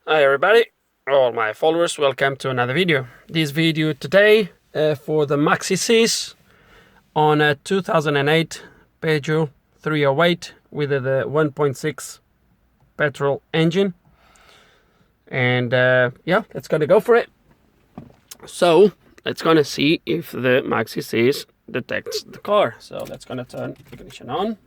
Hi everybody, all my followers, welcome to another video. This video today for the MaxiSys on a 2008 Peugeot 308 with the 1.6 petrol engine. And yeah, let's gonna go for it. So let's gonna see if the MaxiSys detects the car. So let's gonna turn ignition on.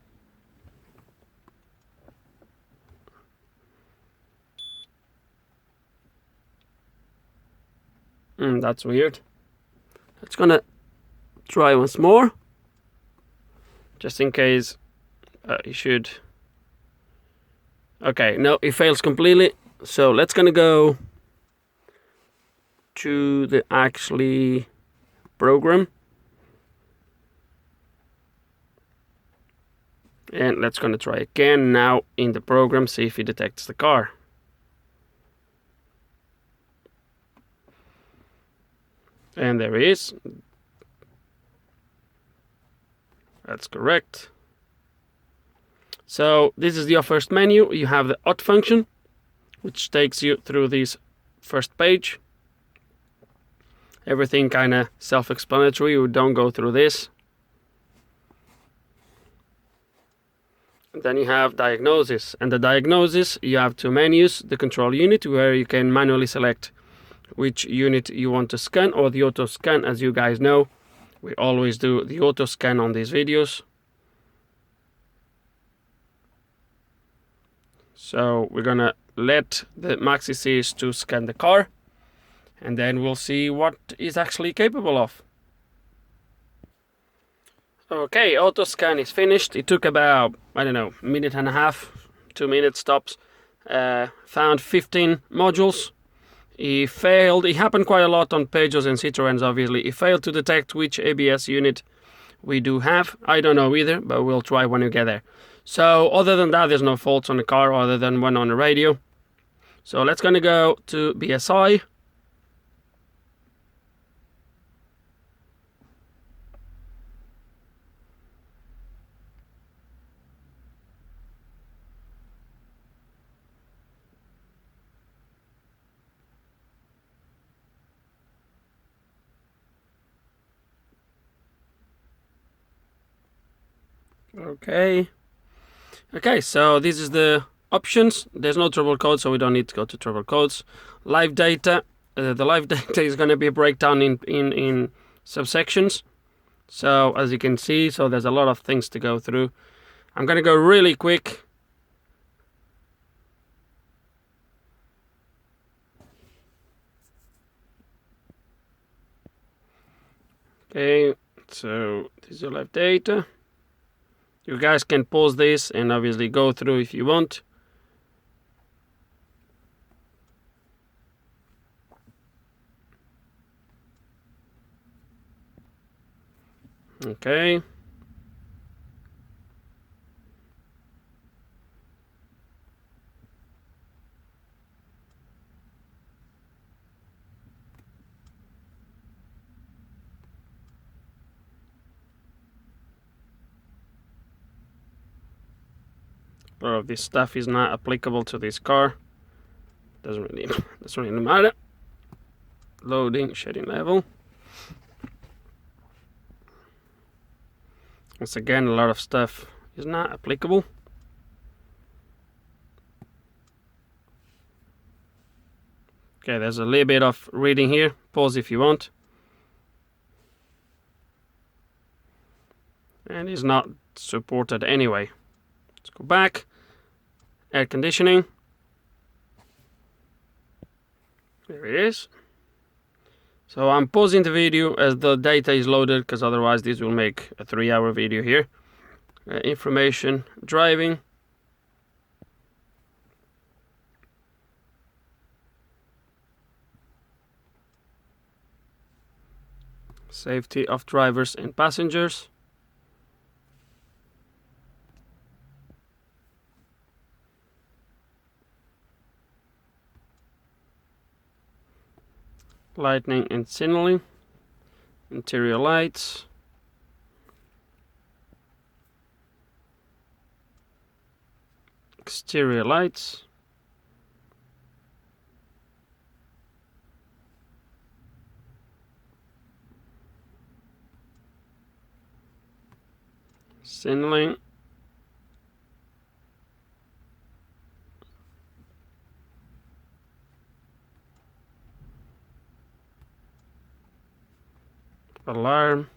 That's weird. Let's gonna try once more, just in case it should. Okay, no, it fails completely. So let's gonna go to the actually program, and let's gonna try again now in the program, see if it detects the car. And there it is. That's correct. So this is your first menu. You have the hot function, which takes you through this first page. Everything kind of self-explanatory. We don't go through this. And then you have diagnosis, and the diagnosis, you have two menus: the control unit, where you can manually select which unit you want to scan, or the auto scan. As you guys know, we always do the auto scan on these videos. So we're gonna let the MaxiSys to scan the car, and then we'll see what it's actually capable of. Okay, auto scan is finished. It took about, I don't know, a minute and a half, 2 minutes tops. Found 15 modules. It failed. It happened quite a lot on Peugeots and Citroens, obviously. It failed to detect which ABS unit we do have. I don't know either, but we'll try when we get there. So other than that, there's no faults on the car other than one on the radio. So let's gonna go to BSI. Okay, so this is the options. There's no trouble code, so we don't need to go to trouble codes. Live data. The live data is going to be a breakdown in subsections. So as you can see, so there's a lot of things to go through. I'm going to go really quick. Okay, so this is your live data. You guys can pause this and obviously go through if you want. Okay. A lot of this stuff is not applicable to this car. Doesn't really matter. Loading, shading level. Once again, a lot of stuff is not applicable. Okay, there's a little bit of reading here. Pause if you want. And it's not supported anyway. Let's go back. Air conditioning. There it is. So I'm pausing the video as the data is loaded, because otherwise this will make a 3-hour video here. Information, driving. Safety of drivers and passengers. Lighting and signaling. Interior lights. Exterior lights. signaling. Alarm.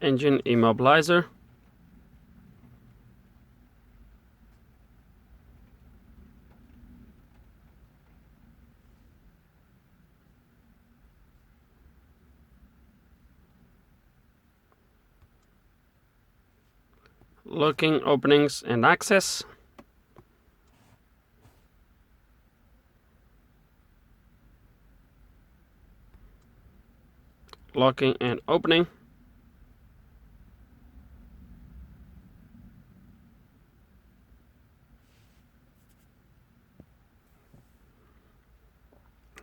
Engine immobilizer. Locking openings and access. Locking and opening.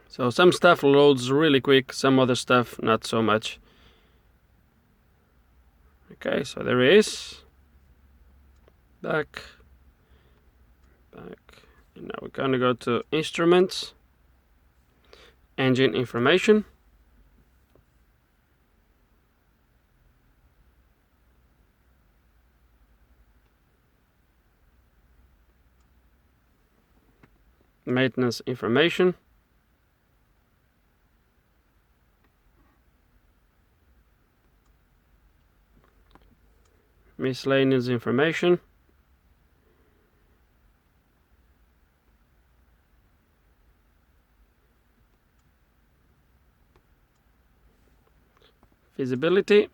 So some stuff loads really quick, some other stuff not so much. Okay, so there it is. Back. And now we're gonna go to instruments, engine information. Maintenance information. Miscellaneous information. Visibility.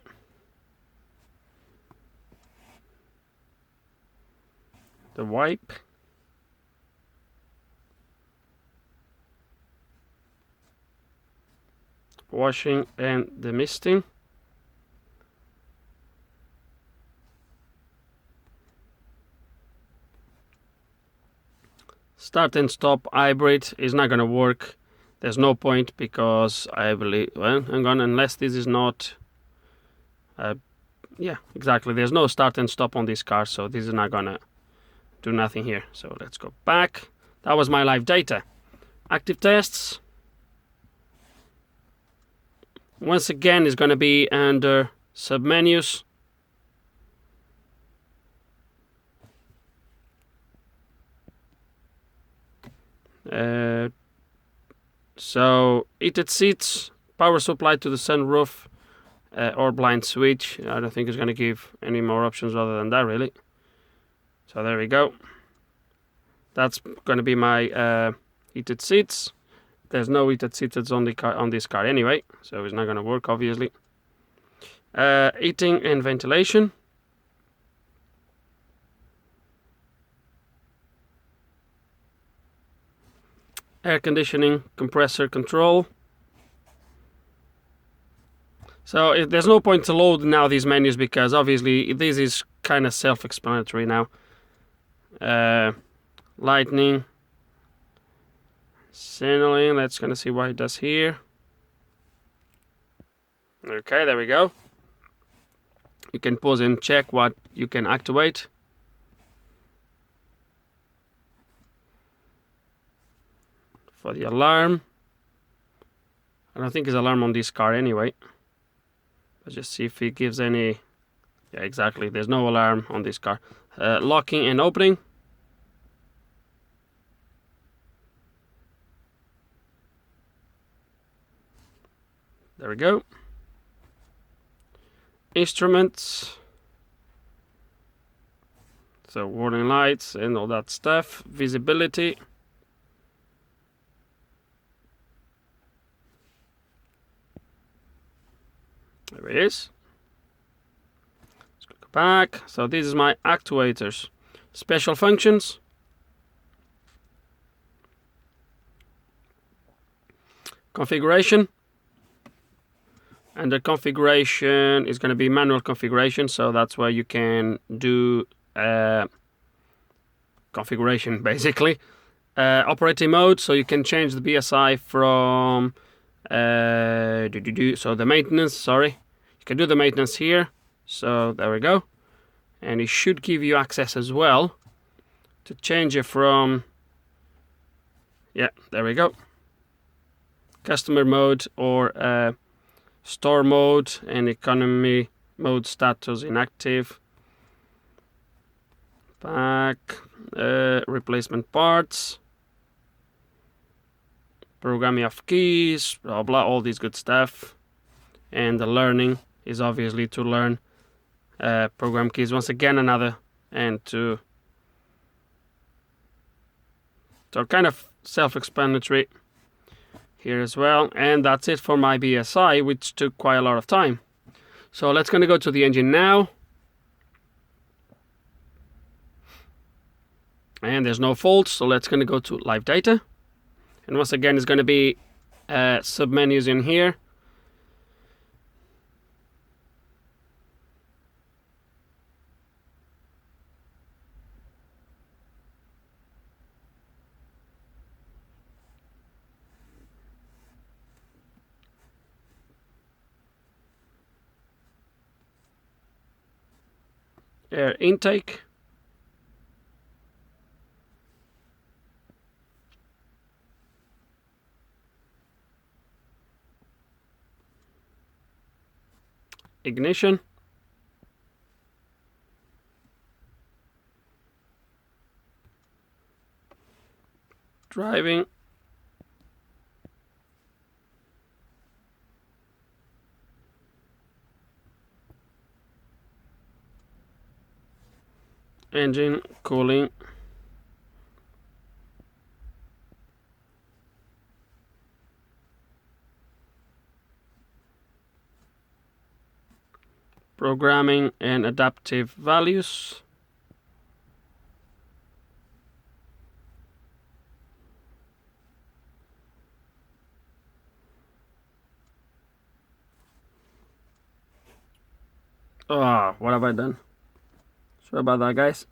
The wipe. Washing and demisting. Start and stop hybrid is not going to work. There's no point because I believe, well, hang on, unless this is not, yeah, exactly. There's no start and stop on this car, so this is not going to do nothing here. So let's go back. That was my live data. Active tests. Once again, is going to be under submenus. So heated seats, power supply to the sunroof, or blind switch. I don't think it's going to give any more options other than that, really. So there we go. That's going to be my heated seats. There's no heated seats on this car anyway, so it's not going to work, obviously. Heating and ventilation. Air conditioning, compressor control. So there's no point to load now these menus because obviously this is kind of self-explanatory now. Lightning. Signaling, let's gonna see what it does here. Okay, there we go. You can pause and check what you can activate. For the alarm, I don't think there's alarm on this car anyway. Let's just see if it gives any. Yeah, exactly, there's no alarm on this car. Locking and opening. There we go. Instruments. So warning lights and all that stuff. Visibility. There it is. Let's go back. So this is my actuators. Special functions. Configuration. And the configuration is going to be manual configuration, so that's where you can do configuration basically. Operating mode, so you can change the BSI from so the maintenance, sorry. You can do the maintenance here, so there we go. And it should give you access as well to change it from, yeah, there we go. customer mode or store mode, and economy mode status inactive. Back, replacement parts, programming of keys, blah blah, all these good stuff. And the learning is obviously to learn program keys once again, another, and to so kind of self-explanatory here as well. And that's it for my BSI, which took quite a lot of time. So let's gonna go to the engine now. And there's no faults, so let's gonna go to live data. And once again, it's gonna be submenus in here. Air intake. Ignition. Driving. Engine, cooling. Programming and adaptive values. What have I done? Sorry about that, guys.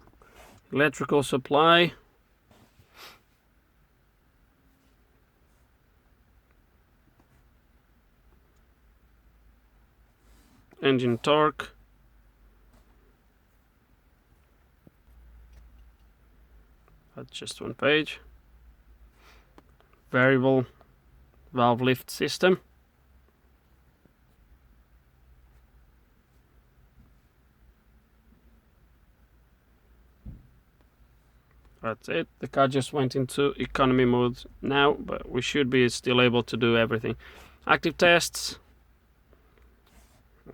Electrical supply. Engine torque. That's just one page. Variable valve lift system. That's it. The car just went into economy mode now, but we should be still able to do everything. Active tests.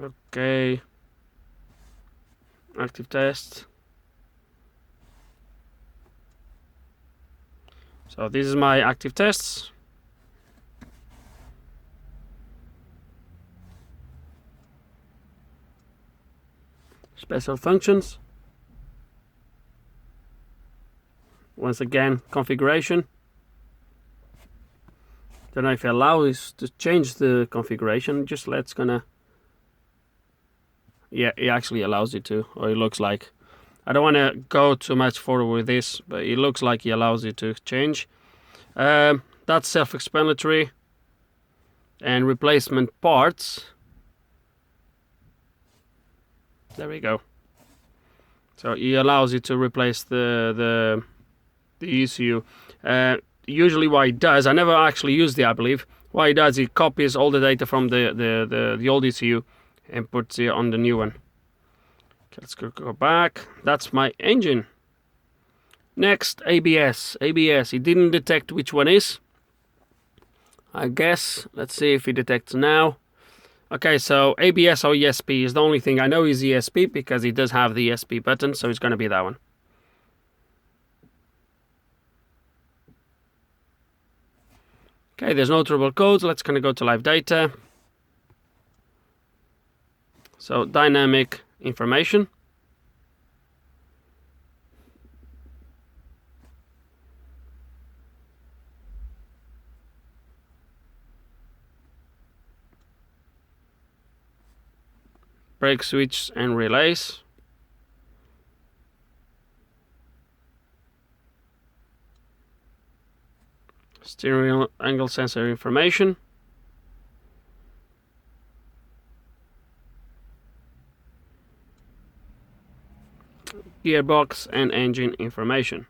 Okay. Active tests. So this is my active tests. Special functions. Once again, configuration. Don't know if it allows to change the configuration. Just let's gonna. Yeah, it actually allows you to, or it looks like. I don't want to go too much forward with this, but it looks like it allows you to change. That's self-explanatory. And replacement parts. There we go. So it allows you to replace the ECU. Usually what it does, I never actually used it, I believe. What it does, it copies all the data from the old ECU and puts it on the new one. Okay, let's go back. That's my engine. Next, ABS. ABS, it didn't detect which one is. I guess, let's see if it detects now. Okay, so ABS or ESP is the only thing I know is ESP because it does have the ESP button, so it's going to be that one. Okay, there's no trouble codes. Let's kind of go to live data. So dynamic information. Brake switch and relays. Steering angle sensor information. Gearbox and engine information.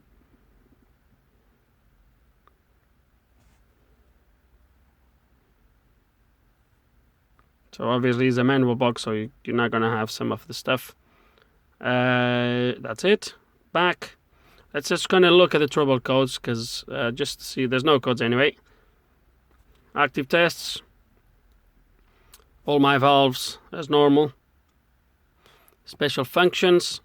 So obviously it's a manual box, so you're not gonna have some of the stuff. That's it. Back. Let's just gonna look at the trouble codes, because just to see, there's no codes anyway. Active tests. All my valves as normal. Special functions.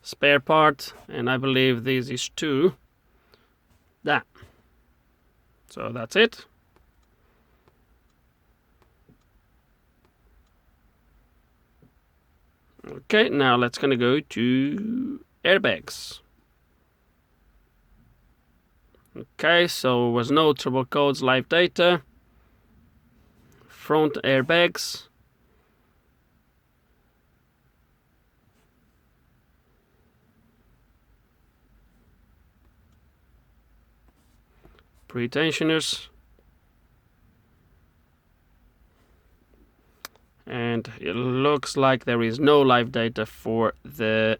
Spare part, and I believe this is 2. That. So that's it. Okay, now let's gonna go to airbags. Okay, so was no trouble codes, live data. Front airbags. Pre-tensioners. And it looks like there is no live data for the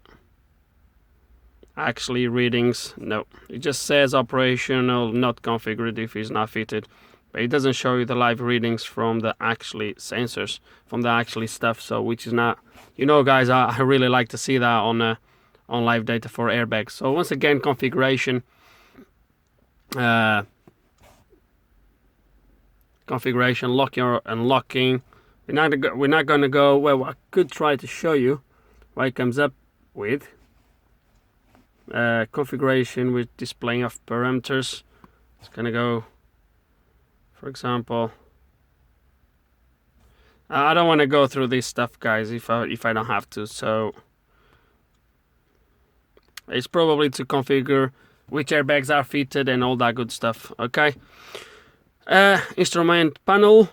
actually readings. No, it just says operational, not configured if it's not fitted. But it doesn't show you the live readings from the actually sensors, from the actually stuff. So which is not, you know, guys, I really like to see that on live data for airbags. So once again, configuration. Configuration, locking or unlocking. We're not going to go, well, I could try to show you what it comes up with. Configuration with displaying of parameters. It's going to go, for example, I don't want to go through this stuff, guys, if I don't have to. So it's probably to configure which airbags are fitted and all that good stuff. Okay. Instrument panel.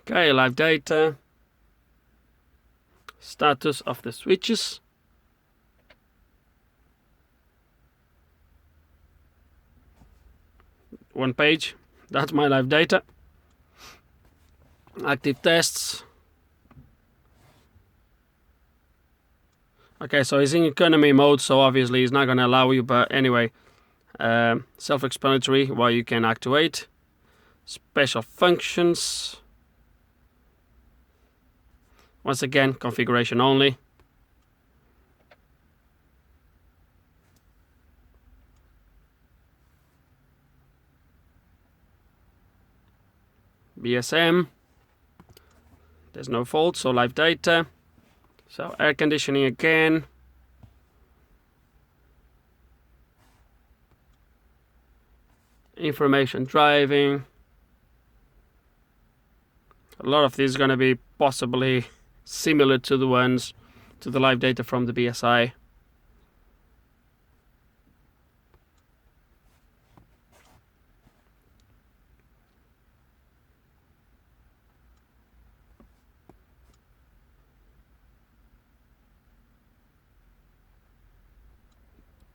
Okay, live data. Status of the switches. One page. That's my live data. Active tests. Okay, so it's in economy mode, so obviously it's not going to allow you, but anyway, self-explanatory what you can actuate. Special functions. Once again, configuration only. BSM. There's no fault, so live data. So air conditioning again. Information driving. A lot of these is going to be possibly similar to the ones to the live data from the BSI.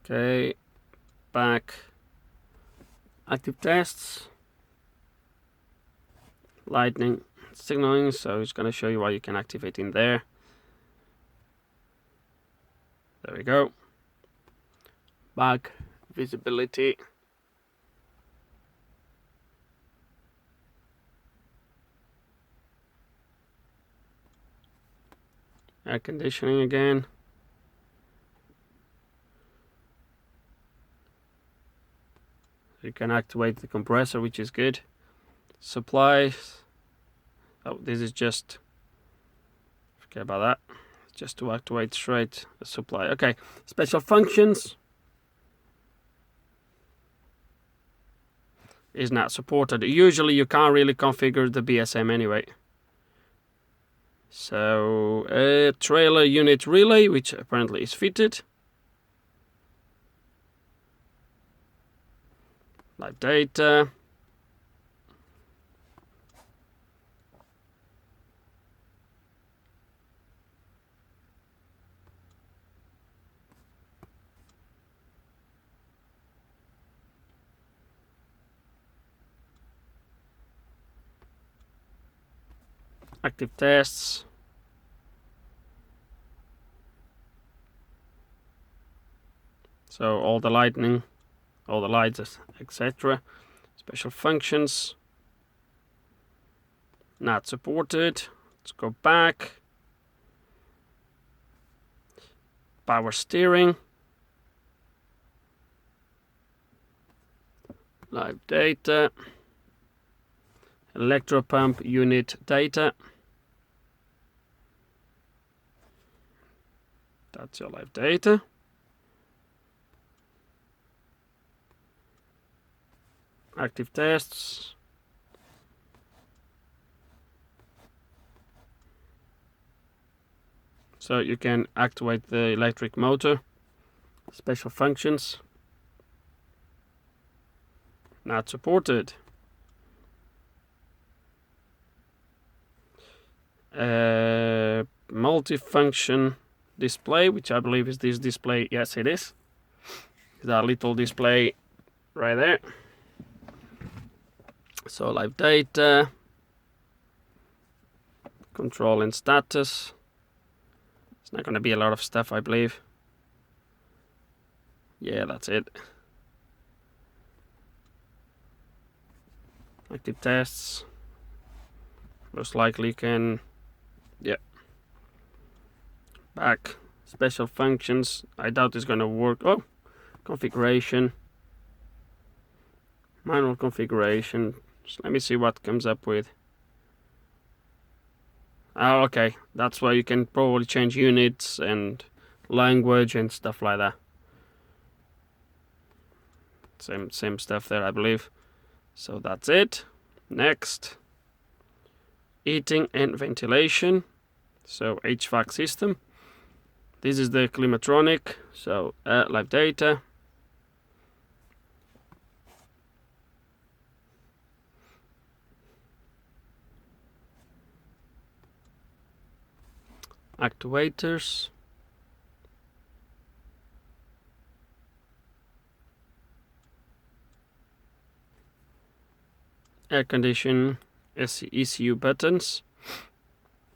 Okay, back. Active tests. Lightning signaling, so it's going to show you what you can activate in there. There we go. Back visibility. Air conditioning again. You can activate the compressor, which is good. Supplies. Oh, this is just, forget about that. Just to activate straight the supply. Okay, special functions is not supported. Usually you can't really configure the BSM anyway. So trailer unit relay, which apparently is fitted. Live data. Active tests. So all the lighting, all the lights, etc. Special functions, not supported. Let's go back. Power steering. Live data. Electro pump unit data. That's your live data. Active tests. So you can activate the electric motor. Special functions. Not supported. Multifunction display, which I believe is this display. Yes, it is. That little display right there. So live data, control and status. It's not going to be a lot of stuff, I believe. Yeah, that's it. Active tests. Most likely can, yeah. Back. Special functions. I doubt it's going to work. Oh, configuration. Manual configuration. So let me see what comes up with. Oh, okay. That's where you can probably change units and language and stuff like that. Same stuff there, I believe. So that's it. Next. Heating and ventilation. So HVAC system. This is the climatronic. So live data. Actuators. Air condition, ECU buttons.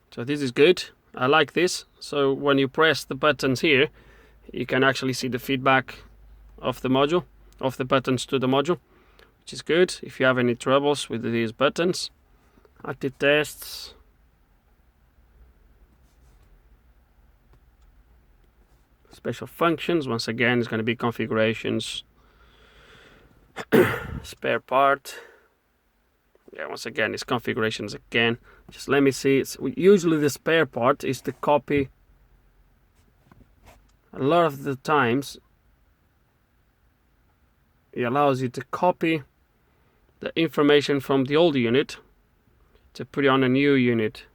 So this is good. I like this. So when you press the buttons here, you can actually see the feedback of the module, of the buttons to the module, which is good if you have any troubles with these buttons. Active tests. Special functions, once again, it's going to be configurations. Spare part. Yeah, once again, it's configurations again. Just let me see. Usually the spare part is to copy. A lot of the times, it allows you to copy the information from the old unit to put it on a new unit.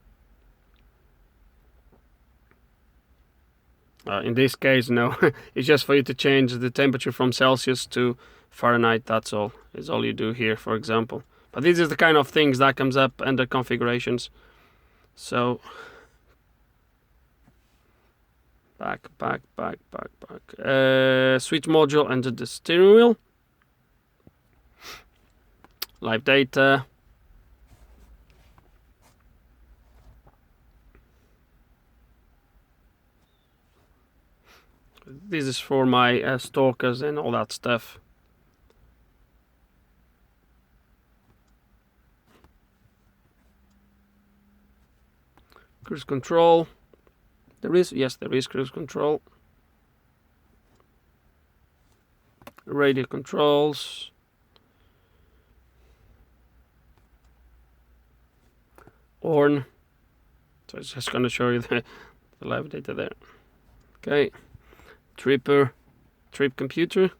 In this case, no. It's just for you to change the temperature from Celsius to Fahrenheit. That's all. Is all you do here, for example. But this is the kind of things that comes up under configurations. So back. Switch module under the steering wheel. Live data. This is for my stalkers and all that stuff. Cruise control. There is cruise control. Radio controls. Horn. So it's just going to show you the live data there. Okay. Trip computer.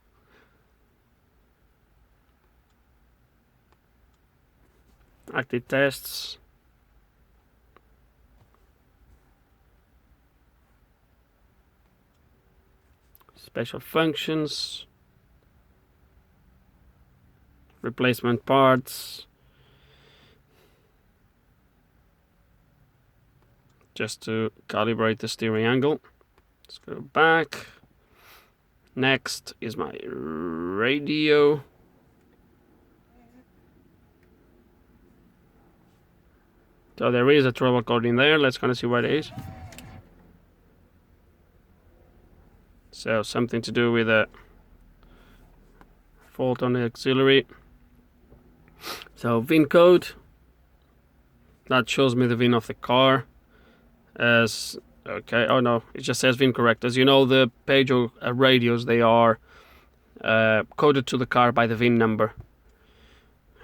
Active tests. Special functions. Replacement parts. Just to calibrate the steering angle. Let's go back. Next is my radio. So there is a trouble code in there. Let's kind of see what it is. So something to do with fault on the auxiliary. So VIN code, that shows me the VIN of the car. As okay, oh no, it just says VIN correct. As you know, the Peugeot radios, they are coded to the car by the VIN number.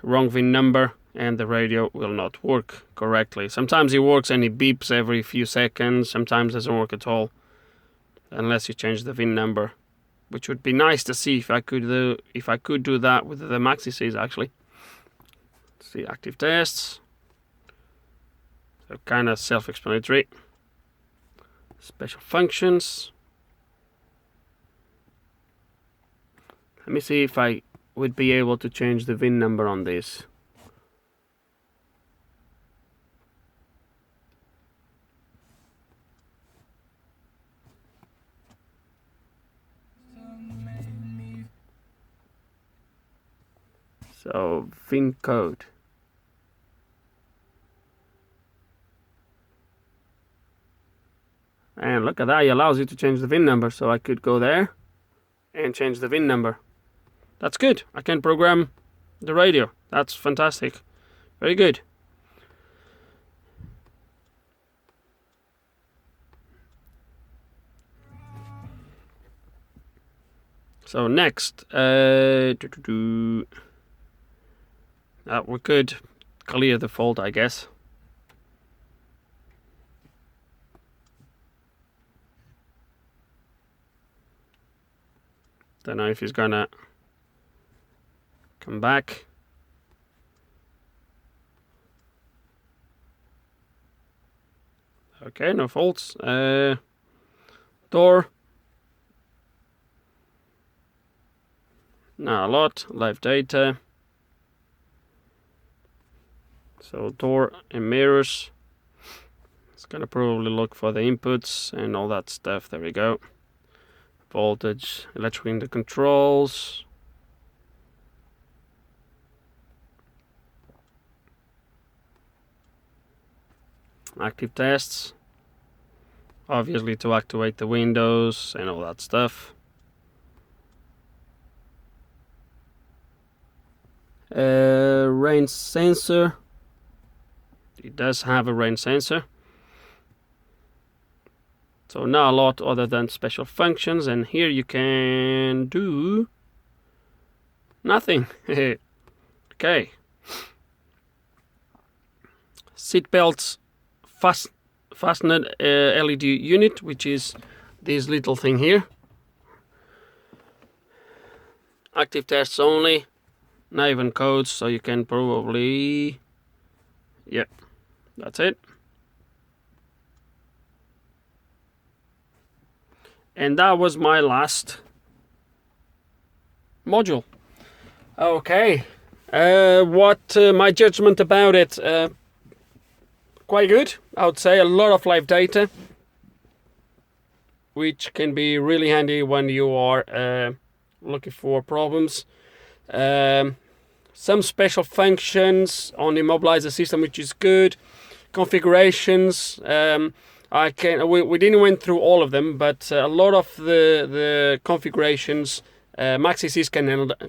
Wrong VIN number and the radio will not work correctly. Sometimes it works and it beeps every few seconds. Sometimes it doesn't work at all unless you change the VIN number, which would be nice to see if I could do that with the MaxiSys actually. Let's see, active tests. So kind of self-explanatory. Special functions. Let me see if I would be able to change the VIN number on this. So VIN code. And look at that, it allows you to change the VIN number. So I could go there and change the VIN number. That's good. I can program the radio. That's fantastic. Very good. So next, we could clear the fault, I guess. Don't know if he's gonna come back. Okay, no faults. Door. Not a lot. Live data. So door and mirrors. It's gonna probably look for the inputs and all that stuff. There we go. Voltage, electrical in the controls. Active tests. Obviously to activate the windows and all that stuff. Rain sensor. It does have a rain sensor. So not a lot other than special functions, and here you can do nothing. Okay. Seat belts fastened LED unit, which is this little thing here. Active tests only, not even codes, so you can probably, yep, that's it. And that was my last module. Okay, what my judgment about it? Quite good, I would say. A lot of live data, which can be really handy when you are looking for problems. Some special functions on the immobilizer system, which is good. Configurations. We didn't went through all of them, but a lot of the configurations MaxiSys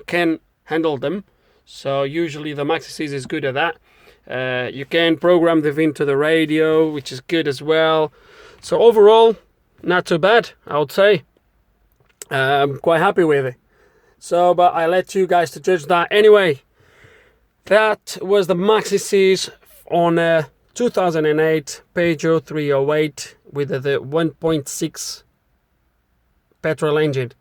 can handle them. So usually the MaxiSys is good at that. You can program the VIN to the radio, which is good as well. So overall, not too bad, I would say. I'm quite happy with it. So, but I let you guys to judge that. Anyway, that was the MaxiSys on 2008 Peugeot 308 with the 1.6 petrol engine.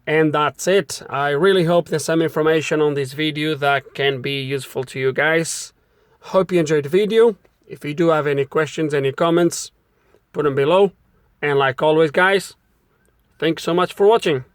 And that's it. I really hope there's some information on this video that can be useful to you guys. Hope you enjoyed the video. If you do have any questions, any comments, put them below. And like always, guys, thanks so much for watching.